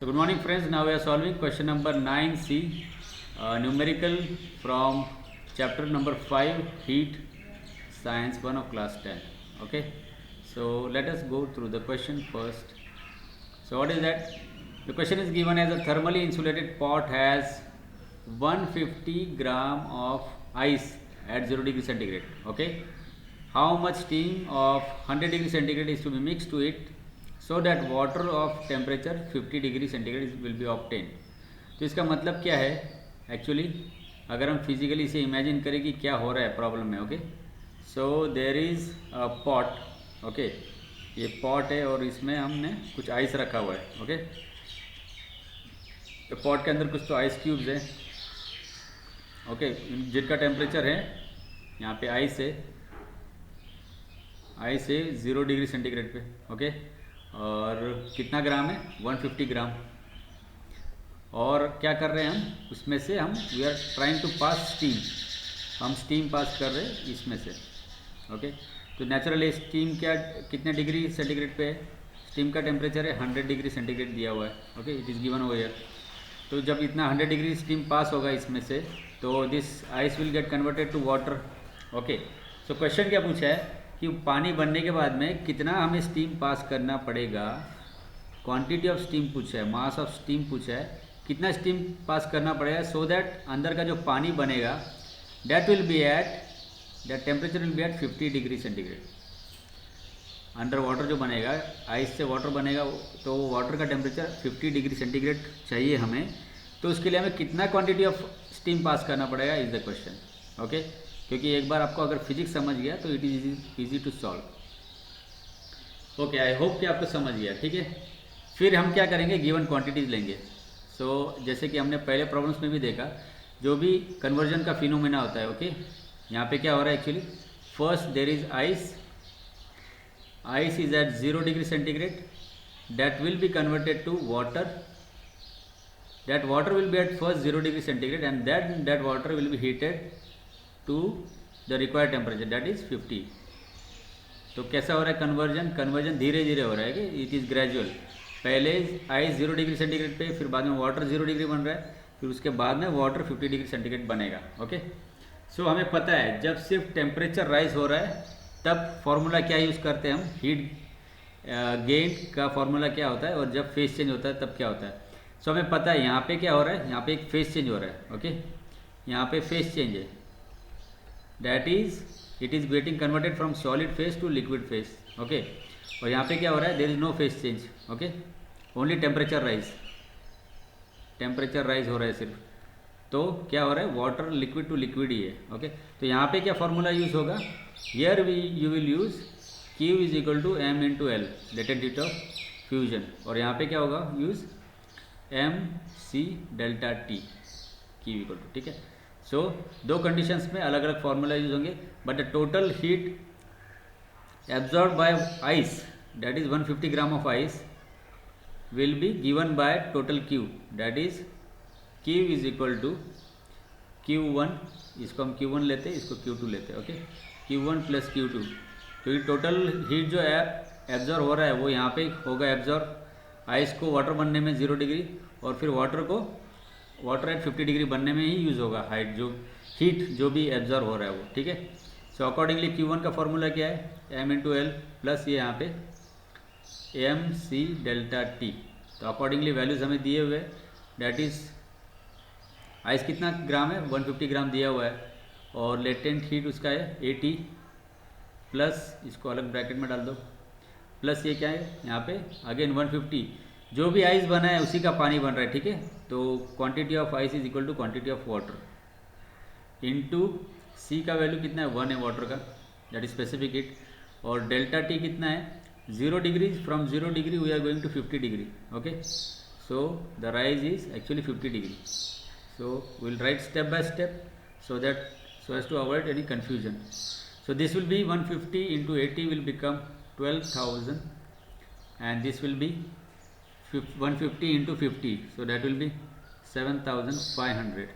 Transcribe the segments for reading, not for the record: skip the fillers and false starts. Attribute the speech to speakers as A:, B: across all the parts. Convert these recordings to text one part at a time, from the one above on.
A: So good morning friends, now we are solving question number 9C, numerical from chapter number 5, heat, science 1 of class 10. Okay, so let us go through the question first. So what is that? The question is given as a thermally insulated pot has 150 gram of ice at 0 degree centigrade. Okay, how much steam of 100 degree centigrade is to be mixed to it so that water of temperature 50 degree centigrade will be obtain. तो इसका मतलब क्या है actually, अगर हम physically इसे imagine करें कि क्या हो रहा है प्रॉब्लम में. Okay, so there is a pot. Okay, ये पॉट है और इसमें हमने कुछ आइस रखा हुआ है. ओके, तो पॉट के अंदर कुछ तो आइस क्यूब्स है. ओके, जिनका टेम्परेचर है यहाँ पे आइस है 0 डिग्री सेंटीग्रेड पे. ओके, और कितना ग्राम है 150 ग्राम. और क्या कर रहे हैं हम उसमें से, हम we are trying to pass steam. हम स्टीम पास कर रहे हैं इसमें से. ओके, तो नेचुरली स्टीम क्या कितने डिग्री सेंटीग्रेड पे है? स्टीम का टेम्परेचर है 100 डिग्री सेंटीग्रेड दिया हुआ है. Okay, it is given over here. तो जब इतना 100 डिग्री स्टीम पास होगा इसमें से, तो this ice will get converted to water. Okay, so question क्या पूछा है कि पानी बनने के बाद में कितना हमें स्टीम पास करना पड़ेगा. क्वांटिटी ऑफ स्टीम पूछा है, मास ऑफ स्टीम पूछा है, कितना स्टीम पास करना पड़ेगा सो दैट अंदर का जो पानी बनेगा that will be at that temperature will be at 50 degree centigrade. Under water जो बनेगा, आइस से वाटर बनेगा, तो वाटर का टेम्परेचर 50 डिग्री सेंटीग्रेड चाहिए हमें. तो उसके लिए हमें कितना क्वांटिटी ऑफ स्टीम पास करना पड़ेगा इज़ द क्वेश्चन. ओके, क्योंकि एक बार आपको अगर फिजिक्स समझ गया तो it is easy to solve. Okay, I hope कि आपको समझ गया. ठीक है, फिर हम क्या करेंगे, गिवन क्वांटिटीज़ लेंगे. सो जैसे कि हमने पहले प्रॉब्लम्स में भी देखा, जो भी कन्वर्जन का फिनोमेना होता है. ओके, यहाँ पे क्या हो रहा है actually, first there is ice is at 0 degree centigrade, that will be converted to water. That water will be at first 0 degree centigrade and that water will be heated to the required temperature that is 50. तो कैसा हो रहा है conversion धीरे धीरे हो रहा है कि इट इज़ ग्रेजुअल. पहले आइस 0 डिग्री सेंटीग्रेड पे, फिर बाद में वाटर 0 डिग्री बन रहा है, फिर उसके बाद में वाटर 50 डिग्री सेंटीग्रेड बनेगा. ओके, सो हमें पता है जब सिर्फ टेम्परेचर राइज हो रहा है तब फॉर्मूला क्या यूज़ करते हैं हम, हीट गेन का फॉर्मूला क्या होता है, और जब फेस चेंज होता है तब क्या होता है. सो हमें पता है यहाँ पे क्या हो रहा है, यहाँ पे एक फेस चेंज हो रहा है. ओके, यहाँ पे फेस चेंज है, that is it is getting converted from solid phase to liquid phase. okay, और यहाँ पे क्या हो रहा है, there is no phase change. okay, only temperature rise हो रहा है सिर्फ. तो क्या हो रहा है, वाटर लिक्विड टू लिक्विड ही है. ओके, तो यहाँ पे क्या फॉर्मूला यूज़ होगा, here you will use Q is equal to m into L, latent heat of fusion. और यहाँ पे क्या होगा, use mc delta T, Q equal to. ठीक है, सो दो कंडीशंस में अलग अलग फार्मूला यूज होंगे, but the total heat absorb by ice that is 150 gram of ice will be given by total Q, that is Q is equal to Q1. इसको हम Q1 लेते हैं, इसको Q2 लेते हैं. ओके, Q1 प्लस Q2, क्योंकि total heat जो है एब्जॉर्ब हो रहा है वो यहाँ पे होगा एब्जॉर्ब. आइस को वाटर बनने में 0 डिग्री और फिर वाटर एट 50 डिग्री बनने में ही यूज़ होगा हाइट, जो हीट जो भी एब्जॉर्ब हो रहा है वो. ठीक है, सो अकॉर्डिंगली Q1 का फॉर्मूला क्या है, m इंटू एल प्लस ये यहाँ पे mc डेल्टा T. तो अकॉर्डिंगली वैल्यूज़ हमें दिए हुए, डैट इज़ आइस कितना ग्राम है 150 ग्राम दिया हुआ है, और लेटेंट हीट उसका है 80 प्लस, इसको अलग ब्रैकेट में डाल दो, प्लस ये क्या है यहाँ पे अगेन 150, जो भी आइस बना है उसी का पानी बन रहा है. ठीक है, तो quantity of ice is equal to quantity of water into C का वैल्यू कितना है 1 है वाटर का, दैट इज स्पेसिफिक हीट, और डेल्टा टी कितना है 0 degree. From 0 degree we are going to 50 degree. Okay, so the rise is actually 50 degree. So will write step by step so as to avoid any confusion. So this will be 150 into 80 will become 12,000, and this will be 150 into 50, so that will be 7,500.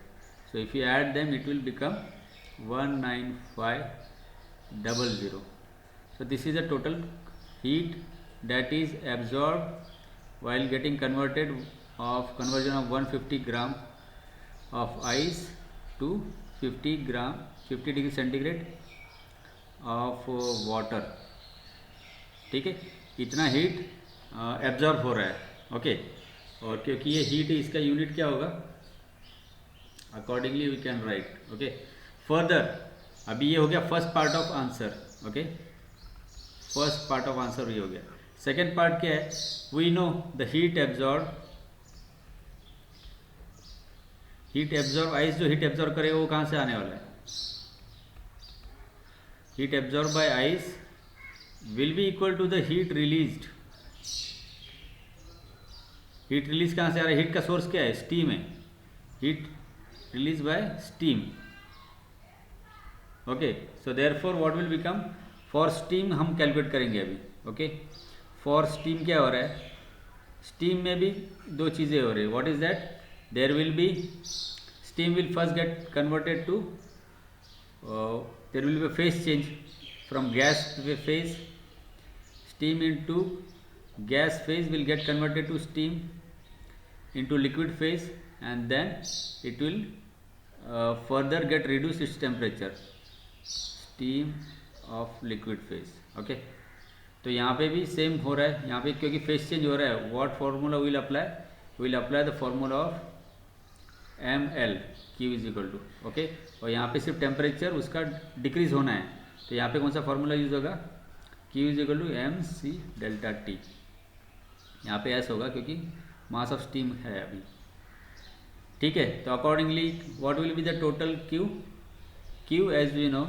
A: So if you add them it will become 19500. So this is the total heat that is absorbed while getting converted of conversion of 150 gram of ice to 50 gram 50 degree centigrade of water, ठीक है। इतना heat absorb हो रहा है, okay. और क्योंकि ये heat है, इसका यूनिट क्या होगा, accordingly we can write, okay. Further अभी ये हो गया first part of answer, okay. First part of answer ये हो गया। सेकेंड पार्ट क्या है, we know the heat absorb ice जो हीट एब्जॉर्ब करेगा वो कहाँ से आने वाला है, heat absorb by ice will be equal to the heat released. Heat release कहाँ से आ रहा है, हीट का सोर्स क्या है, स्टीम है, heat release by steam, okay. So therefore what will become, for steam हम कैलकुलेट करेंगे अभी, ओके। फॉर स्टीम क्या हो रहा है, स्टीम में भी दो चीज़ें हो रही है, what is that, there will be steam will first get converted to, there will be phase change from gas phase, steam into gas phase will get converted to steam into liquid phase, and then it will further get reduced its temperature, steam of liquid phase, okay। तो यहाँ पे भी same हो रहा है, यहाँ पे क्योंकि फेज चेंज हो रहा है, what formula will apply the formula of ml q is equal to, okay. और यहाँ पे सिर्फ टेम्परेचर उसका डिक्रीज होना है, तो यहाँ पे कौन सा फार्मूला यूज होगा, Q is equal to mc delta T. यहाँ पे S होगा क्योंकि मास ऑफ स्टीम है अभी, ठीक है। तो accordingly what will be the total Q as we know,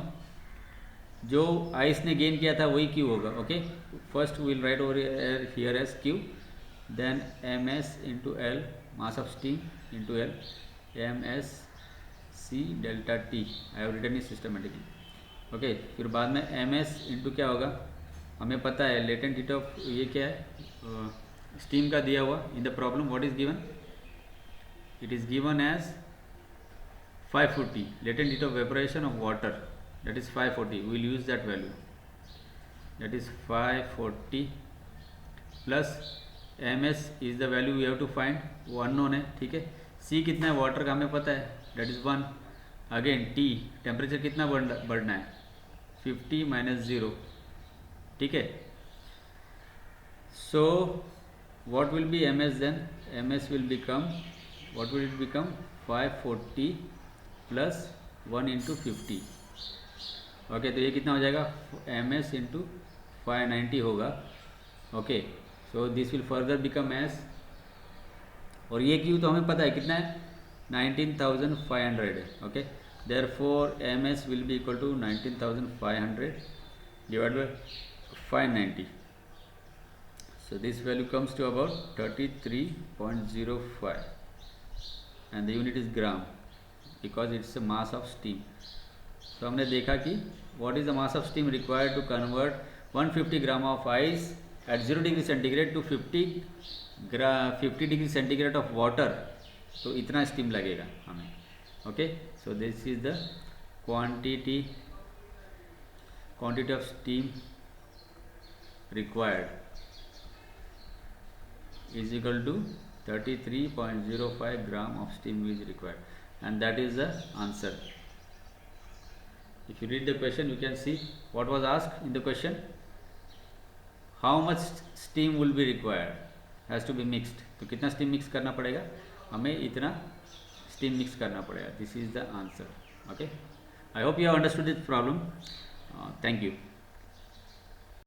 A: जो आइस ने गेन किया था वही Q होगा, okay. First will write over here as Q, then ms into L mass of steam into L ms c delta T, I have written it systematically, okay. फिर बाद में ms into क्या होगा, हमें पता है लेटेंट हीट ऑफ, ये क्या है, स्टीम का दिया हुआ in the problem, what is given, it is given as 540 latent heat of vaporization of water, that is 540, we will use that value, that is 540 plus ms is the value we have to find, वो unknown है, ठीक है। c कितना है water का हमें पता है, that is 1, again t temperature कितना बढ़ना है, 50 माइनस 0, ठीक है। So what will be ms then, ms will become, what will it become, 540 plus 1 into 50, okay. तो ये कितना हो जाएगा, ms इंटू 590 होगा, okay. So this will further become s, और ये Q तो हमें पता है कितना है, 19,500 है, okay. Therefore ms will be equal to 19,500 divided by 590, so this value comes to about 33.05, and the unit is gram because it's a mass of steam. So हमने देखा कि what is the mass of steam required to convert 150 gram of ice at 0 degree centigrade to 50 degree centigrade of water, तो इतना steam लगेगा हमें, okay. So this is the quantity of steam required is equal to 33.05 gram of steam is required, and that is the answer. If you read the question, you can see what was asked in the question, how much steam will be required, has to be mixed, तो कितना steam mix करना पड़ेगा, हमें इतना steam mix करना पड़ेगा, this is the answer, okay। I hope you have understood this problem, thank you.